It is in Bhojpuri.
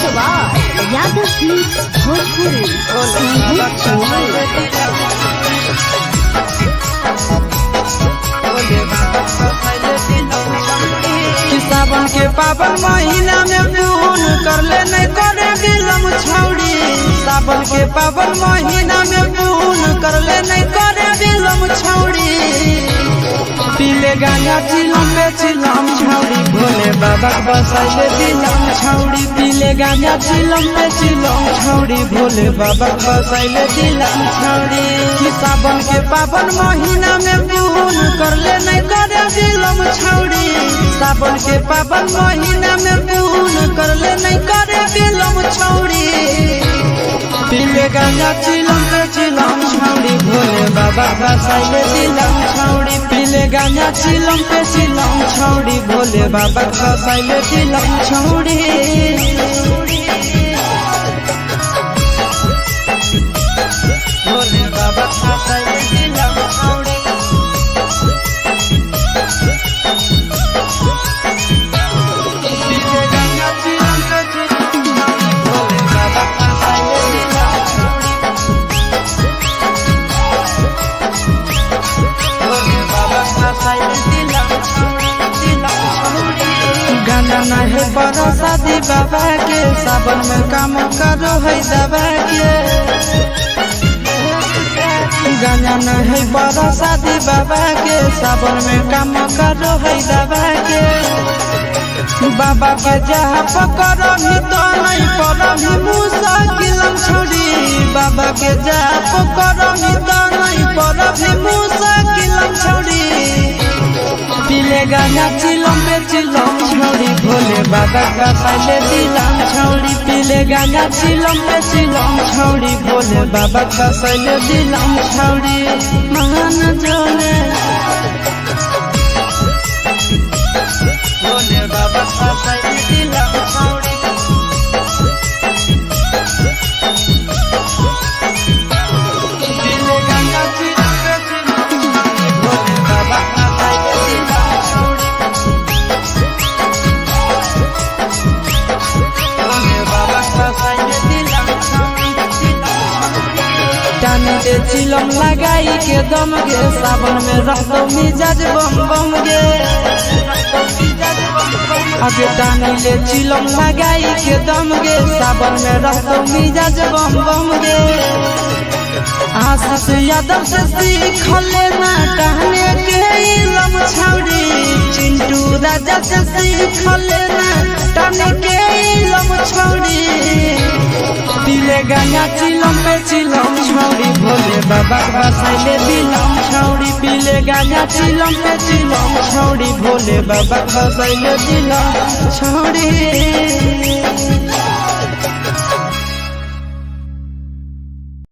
यादव फिल्म्स भोजपुरी सावन के पावन महीना में पून कर ले नहीं करे बिलम छौड़ी। सावन के पावन महीना में पून कर ले नहीं करे बिलम छौड़ी। पीले गांजा चिलम पे चिलम छौड़ी भोले बाबा बसाइले दिलम छौड़ी। पीले गांजा चिलम पे चिलम छौड़ी भोले बाबा बसाइले दिलम छौड़ी। सावन के पावन महीना में पून कर ले नहीं करे बिलम छौड़ी। सावन के पावन महीना में पून कर ले नहीं करे बिलम छौड़ी। पीले गांजा चिलम पे चिलम छौड़ी भोले बाबा बसाइले दिलम छौड़ी। पीले गांजा चिलम पे चिलम छौड़ी भोले बाबा बसाइले दिलम छौड़ी। भोले बाबा बसाइले दिलम छौड़ी। गाना नहीं बड़ा शादी बाबा के सावन में काम करो है दबा के। गाना नहीं बड़ा शादी बाबा के सावन में काम करो है दबा के। बाबा के जहाँ पकड़ो भी तो नहीं पड़ो भी मुश्किल छोड़ी। बाबा के जहाँ पकड़ो भी तो नहीं पड़ो भी मुश्किल छोड़ी। पीले गांजा चिलम पे चिलम छौड़ी भोले बाबा बसाइले दिलम छौड़ी। पीले गांजा चिलम पे चिलम छौड़ी भोले बाबा बसाइले दिलम छौड़ी। महान जोले भोले बाबा बसाइले दिलम छौड़ी। पीले गांजा चिलम पे चिलम छौड़ी भोले बाबा बसाइले दिलम छौड़ी। भोले बाबा बसाइले दिलम छौड़ी। टानी दे चिलम लगाई के दम गे सावन में रहतो मिजाज बम बम गे। आगे टानी ले चिलम लगाई के दम गे सावन में रहतो मिजाज बम बम गे। आशीष यादव से सीख लेना टहने के इलम छौड़ी। चिंटू राजा से सीख लेना टहने के इलम छौड़ी। पीले गांजा चिलम पे चिलम छौड़ी भोले बाबा बसाइले दिलम छौड़ी। पीले गांजा चिलम पे चिलम छौड़ी भोले बाबा बसाइले दिलम छौड़ी।